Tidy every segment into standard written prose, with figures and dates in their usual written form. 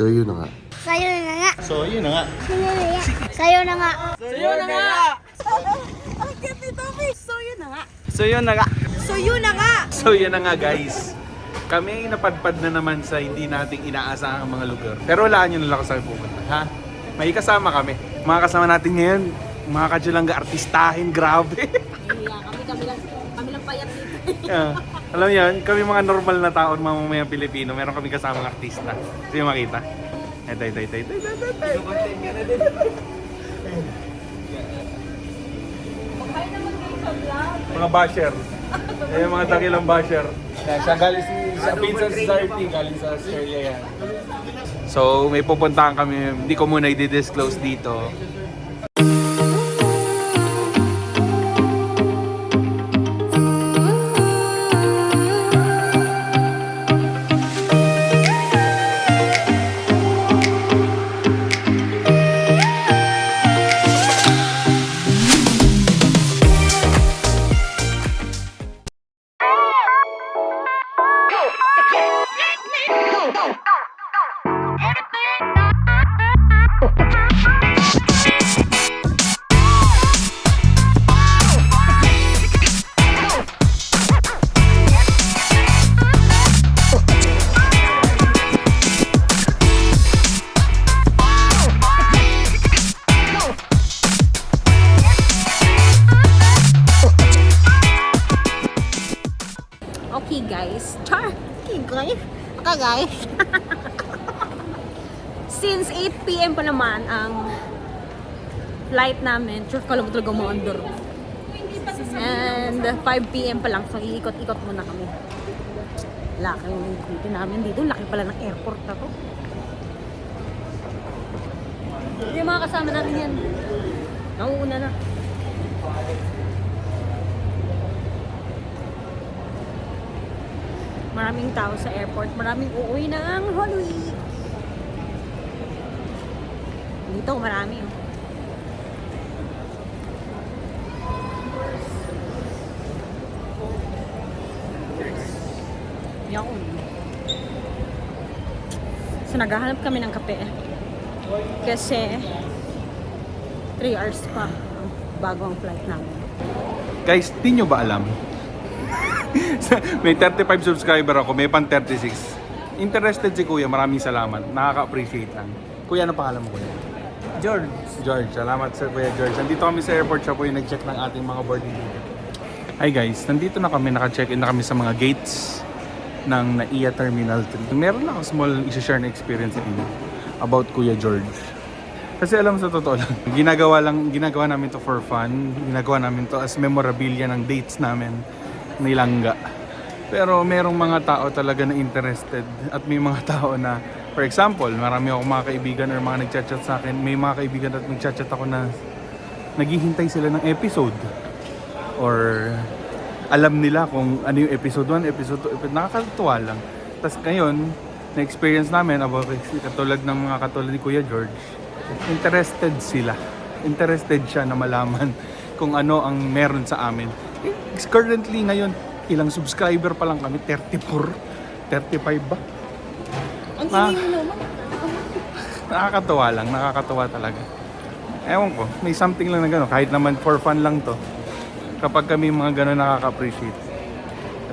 So yun na nga. Sayo na nga. So, yun na nga. Sayo na nga. Sayo na nga! Ang cute ni Tommy. So yun na nga. So yun na nga. So yun na nga. So yan na nga guys. Kami ay napadpad na naman sa hindi nating inaasahang mga lugar. Pero wala nyo na lang kung saan pupunta, ha? May kasama kami. Mga kasama natin ngayon, mga kadjulangga artistahin, grabe. Kami lang payat dito. Alam mo yan, kami mga normal na tao, mamamayang Pilipino, meron kami kasamang artista. Gusto nyo makita? Ito. Mga basher. Yung mga dakilang basher. Siya galing sa Vincent Society, galing sa Australia yan. So, may pupuntahan kami, hindi ko muna i-disclose dito. Okay guys. Okay guys. Since 8 PM pa naman ang flight namin. Sure ko lang talaga maandar. And 5 PM pa lang. So iikot-ikot muna kami. Laki yung dito namin dito. Laki pala ng airport na to. Yung mga kasama natin yan. Nauuna na. Maraming tao sa airport. Maraming uuwi ng Holy Week. Dito marami. Yan. So naghahanap kami ng kape. Kasi 3 hours pa bago ang flight namin. Guys, di nyo ba alam? May 35 subscriber ako, may pan 36. Interested si Kuya, maraming salamat. Nakaka-appreciate lang. Kuya, ano pangalan mo, Kuya? George. George, salamat sir Kuya George. Nandito kami sa airport, siya po yung nag-check ng ating mga boarding ticket. Hi guys, nandito na kami, naka-check in na kami sa mga gates ng NAIA Terminal 3. Meron lang ako small i-share na experience sa inyo about Kuya George. Kasi alam mo sa totoo lang, ginagawa namin to for fun. Ginagawa namin to as memorabilia ng dates namin. Nilangga. Pero merong mga tao talaga na interested at may mga tao na, for example, marami akong mga kaibigan or mga nagchat-chat sa akin, may mga kaibigan at nagchat-chat ako na naghihintay sila ng episode or alam nila kung ano yung episode 1, episode 2, nakakatuwa lang. Tapos ngayon, na-experience namin about katulad ng mga katulad ni Kuya George, interested sila. Interested siya na malaman kung ano ang meron sa amin. Currently ngayon, ilang subscriber pa lang kami? 34? 35 ba? Ang ingay mo naman. Nakakatawa lang, nakakatawa talaga. Ewan ko, may something lang na gano'n. Kahit naman for fun lang to. Kapag kami mga gano'n nakaka-appreciate.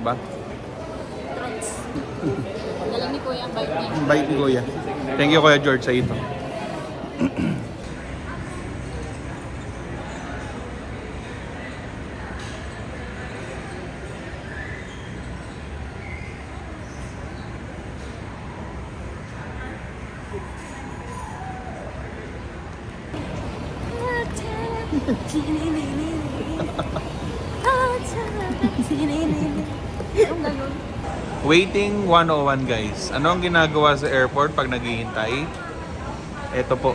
Diba? Galing ni Kuya ang bike niya. Bait ni Kuya. Thank you Kuya George sa ito. Waiting 101 guys. Ano ang ginagawa sa airport pag naghihintay? Ito po.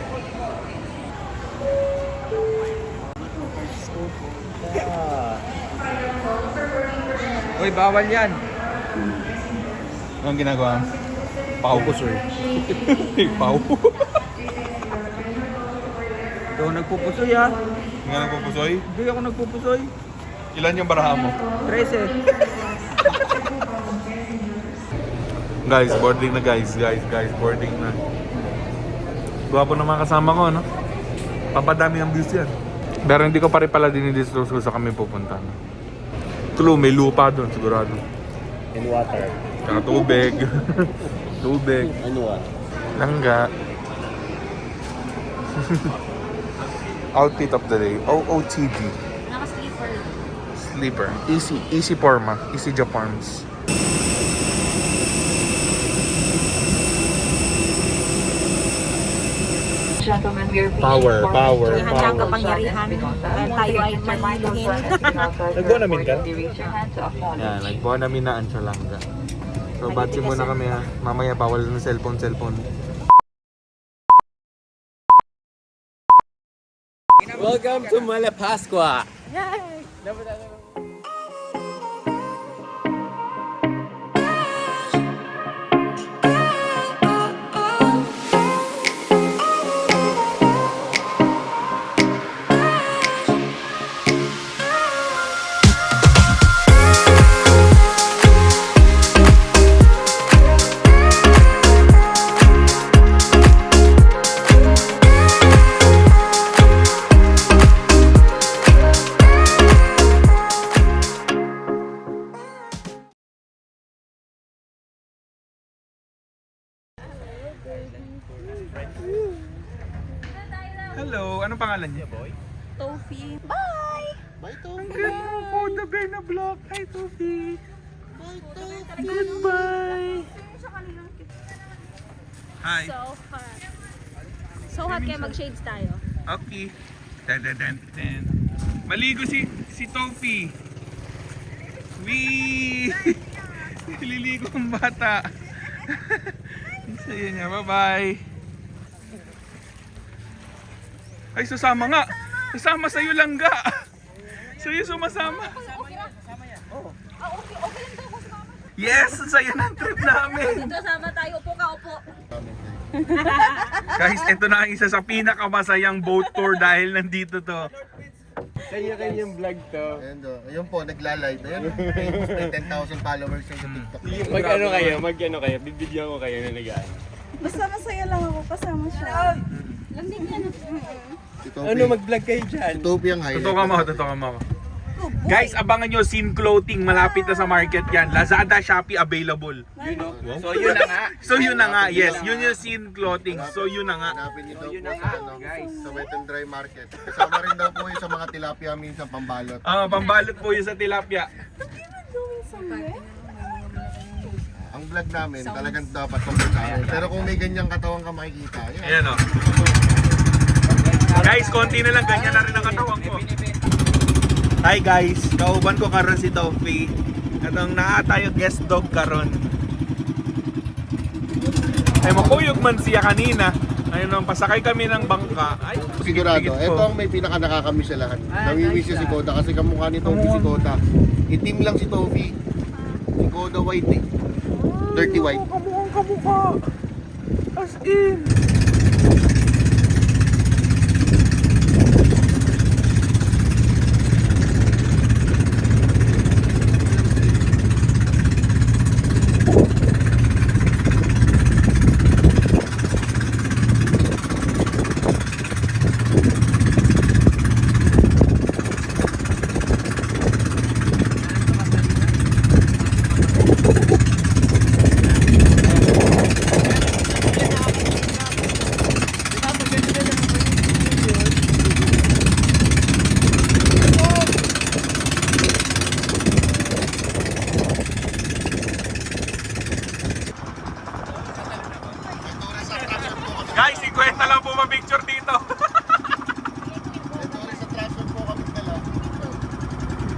Uy, bawal yan. Ano ang ginagawa? Pau ko sir. Pau. Ito ako nagpupusoy ha. Hindi ka nagpupusoy? Hindi ako nagpupusoy. Ilan yung baraha mo? 13. Guys, boarding na guys. Boarding na. Gwapo ng mga kasama ko, no? Papadami ang views yan. Pero hindi ko pa rin pala dinidisclose kung saan kami pupunta. No? True, may lupa doon, sigurado. And water. Saka tubig. Tubig. And what? Langga. Outfit of the day. OOTD. Naka-sleeper. Sleeper. Easy Forma. Easy Japarms. Gentlemen, we are being Power, informed power, that Kaya ang power. kapangyarihan dahil tayo ay mahiluhin. Nagbuonamin ka? Raise your hand to acknowledge. Yan, nagbuonaminaan siya langga. So, batsi muna kami ha. Mamaya bawal ng cellphone. Welcome to Malapascua. Hello, anong pangalan niya? Tofi. Bye! Ang galing po, the bear na block. Hi, Tofi. Goodbye. Hi. So hot. So hot kaya mag-shades tayo. Okay. Ten. Maligo si Tofi. Wee! Liligo ang bata. Ang saya niya. Bye-bye. Ay, susama nga. Susama sa'yo lang ga. Sa'yo sumasama. Yes! Sa'yo ng trip namin. Dito sama tayo. Upo ka, upo. Guys, ito na ang isa sa pinakamasayang boat tour dahil nandito to. Kanya-kanyang vlog to. Ayan do. Ayun po, nagla-live. Ayun, famous may 10,000 followers sa TikTok. Mag-ano kayo, bibigyan ko kayo na nagaan. Basta masaya lang ako kasama siya. Mag-vlog kayo dyan? Topi ang highlight. Totoo ka mo. Guys, abangan nyo, Sin Clothing. Malapit na sa market yan. Lazada, Shopee, available. So yun na nga. So yun na nga, yes. Yun yung Sin Clothing. So yun na nga. Hanapin niyo daw yun po na sa, nga, ano, guys. sa Wet and Dry Market. Kasama rin daw po yun sa mga tilapia minsan pambalot. Pambalot po yun sa tilapia. Ang vlog namin, talagang dapat pambalot. Pero kung may ganyang katawan ka makikita, yan. Ayan o. Guys, konti na lang. Ganyan na rin ang katawan ko. Hi guys, kauban ko karon si Tofi. Atong naa tayo guest dog karon. Ay makuyog man siya kanina. Ayun nung pasakay kami ng bangka. Ay, Sigurado, pigit ko. ito ang may pinaka nakakamiss sa lahat. Namimiss siya si Koda kasi kamukha ni Tofi si Koda. Itim lang si Tofi. Si Koda white eh. Dirty white. Kamukha. As in. Guys, 50 lang po ma-picture dito. Ito rin sa transfer po kami dala.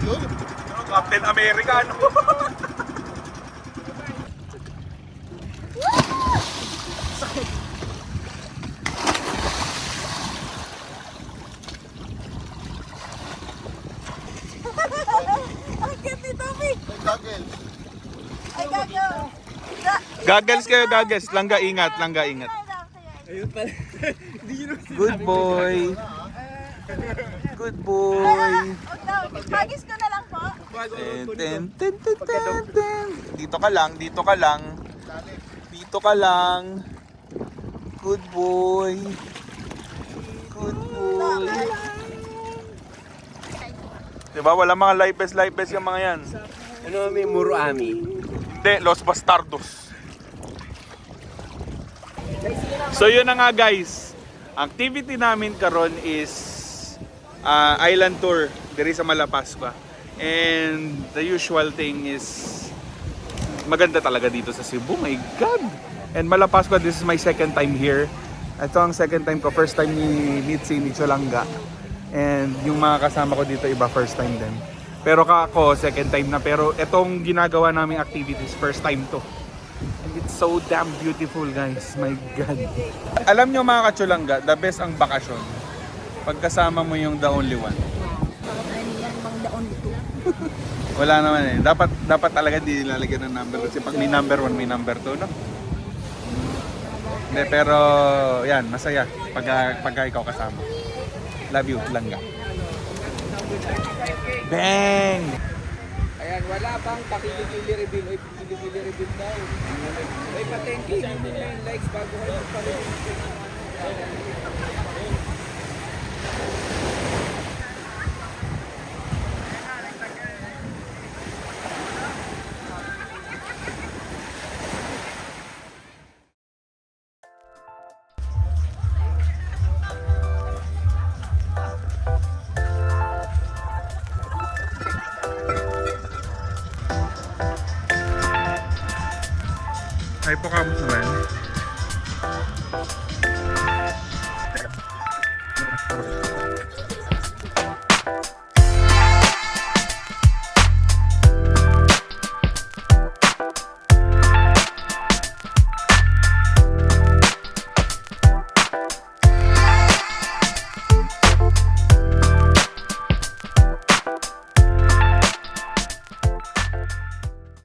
Yun. Captain America, ano? Ang cute ni Tommy! May goggles. Ay, gago! Goggles kayo, goggles. Langga ingat. Ayun pala. Good boy. Good boy. Pagis ko na lang po. Dito ka lang. Good boy. Good boy. Diba? Wala mga life-best yung mga yan. Ano kami, Muruami? Hindi, Los Bastardos. So yun na nga guys. Activity namin karon is island tour diri sa Malapascua. And the usual thing is maganda talaga dito sa Cebu. My God! And Malapascua, this is my second time here. Ito ang second time ko. First time ni Mitzi, ni Cholanga. And yung mga kasama ko dito iba first time din. Pero ako second time na. Pero itong ginagawa naming activities first time to. And it's so damn beautiful guys. My God. Alam nyo mga Kacholanga, the best ang bakasyon. Pagkasama mo yung the only one. Wala naman eh. Dapat talaga di nilalagyan ng number. Kasi pag may number 1, may number 2, no? Hindi, pero yan, masaya. Pagka ikaw kasama. Love you, Langga. Bang! Ayan, wala bang pakilipili reveal? Oy, pakilipili reveal daw. Oy, pa-thank you. Yung million likes bago kayo magpa-reveal. Ay po kamo naman.